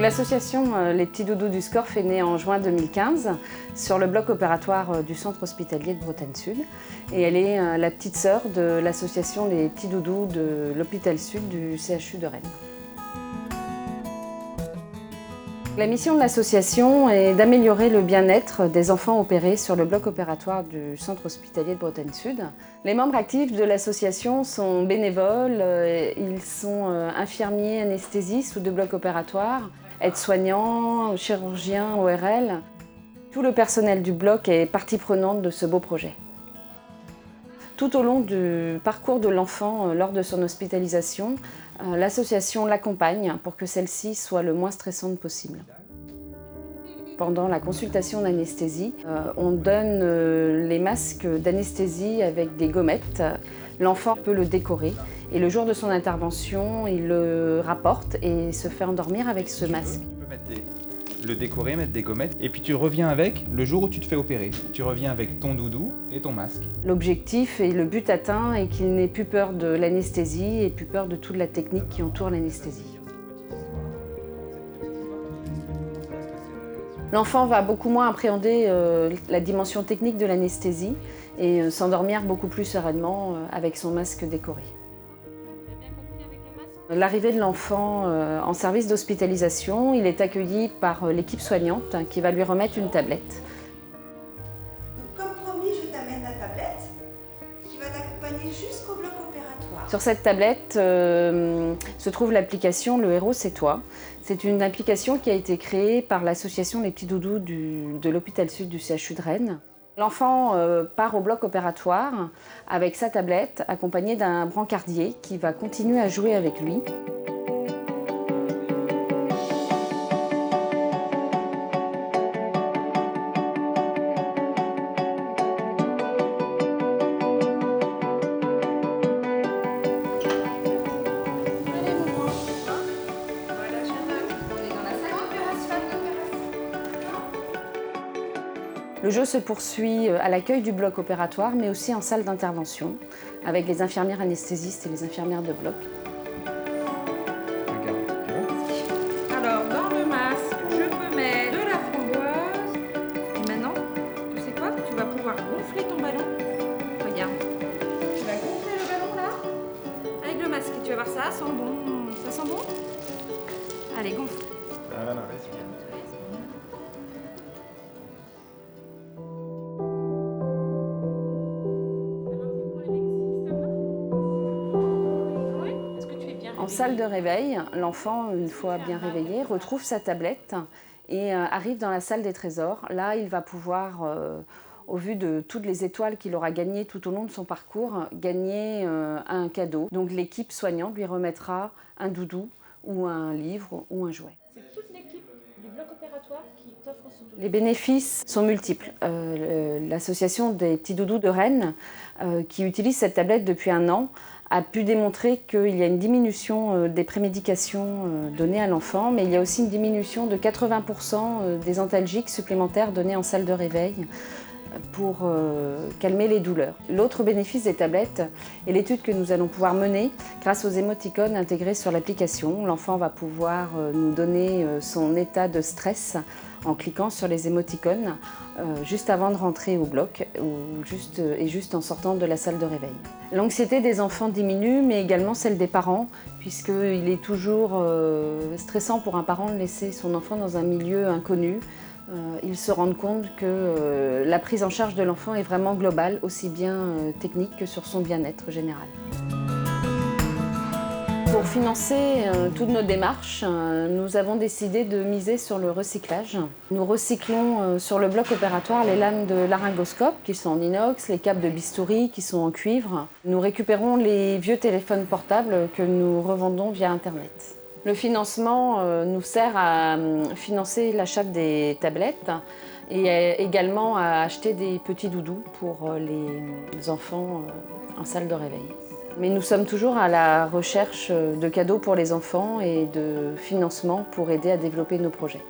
L'association Les Petits Doudous du SCORF est née en juin 2015 sur le bloc opératoire du centre hospitalier de Bretagne Sud. Et elle est la petite sœur de l'association Les Petits Doudous de l'hôpital Sud du CHU de Rennes. La mission de l'association est d'améliorer le bien-être des enfants opérés sur le bloc opératoire du centre hospitalier de Bretagne Sud. Les membres actifs de l'association sont bénévoles, ils sont infirmiers, anesthésistes ou de bloc opératoire, aides-soignants, chirurgiens, ORL. Tout le personnel du bloc est partie prenante de ce beau projet. Tout au long du parcours de l'enfant lors de son hospitalisation, l'association l'accompagne pour que celle-ci soit le moins stressante possible. Pendant la consultation d'anesthésie, on donne les masques d'anesthésie avec des gommettes. L'enfant peut le décorer et le jour de son intervention, il le rapporte et se fait endormir avec ce masque. Le décorer, mettre des gommettes, et puis tu reviens avec le jour où tu te fais opérer. Tu reviens avec ton doudou et ton masque. L'objectif et le but atteint est qu'il n'ait plus peur de l'anesthésie et plus peur de toute la technique qui entoure l'anesthésie. L'enfant va beaucoup moins appréhender la dimension technique de l'anesthésie et s'endormir beaucoup plus sereinement avec son masque décoré. L'arrivée de l'enfant en service d'hospitalisation, il est accueilli par l'équipe soignante qui va lui remettre une tablette. Donc, comme promis, je t'amène la tablette qui va t'accompagner jusqu'au bloc opératoire. Sur cette tablette se trouve l'application Le Héros c'est toi. C'est une application qui a été créée par l'association Les Petits Doudous de l'hôpital Sud du CHU de Rennes. L'enfant part au bloc opératoire avec sa tablette, accompagné d'un brancardier qui va continuer à jouer avec lui. Le jeu se poursuit à l'accueil du bloc opératoire, mais aussi en salle d'intervention, avec les infirmières anesthésistes et les infirmières de bloc. Alors, dans le masque, je peux mettre de la framboise. Et maintenant, tu sais quoi? Tu vas pouvoir gonfler ton ballon. Regarde. Tu vas gonfler le ballon là, avec le masque. Et tu vas voir, ça sent bon. Ça sent bon? Allez, gonfle. En salle de réveil, l'enfant, une fois bien réveillé, retrouve sa tablette et arrive dans la salle des trésors. Là, il va pouvoir, au vu de toutes les étoiles qu'il aura gagnées tout au long de son parcours, gagner un cadeau. Donc l'équipe soignante lui remettra un doudou ou un livre ou un jouet. C'est toute l'équipe du bloc opératoire qui t'offre ce doudou. Les bénéfices sont multiples. L'association des Petits Doudous de Rennes, qui utilise cette tablette depuis 1 an, a pu démontrer qu'il y a une diminution des prémédications données à l'enfant, mais il y a aussi une diminution de 80% des antalgiques supplémentaires donnés en salle de réveil pour calmer les douleurs. L'autre bénéfice des tablettes est l'étude que nous allons pouvoir mener grâce aux émoticônes intégrés sur l'application. L'enfant va pouvoir nous donner son état de stress en cliquant sur les émoticônes juste avant de rentrer au bloc ou juste en sortant de la salle de réveil. L'anxiété des enfants diminue, mais également celle des parents, puisqu'il est toujours stressant pour un parent de laisser son enfant dans un milieu inconnu. Ils se rendent compte que la prise en charge de l'enfant est vraiment globale, aussi bien technique que sur son bien-être général. Pour financer toutes nos démarches, nous avons décidé de miser sur le recyclage. Nous recyclons sur le bloc opératoire les lames de laryngoscope qui sont en inox, les câbles de bistouri qui sont en cuivre. Nous récupérons les vieux téléphones portables que nous revendons via Internet. Le financement nous sert à financer l'achat des tablettes et également à acheter des petits doudous pour les enfants en salle de réveil. Mais nous sommes toujours à la recherche de cadeaux pour les enfants et de financement pour aider à développer nos projets.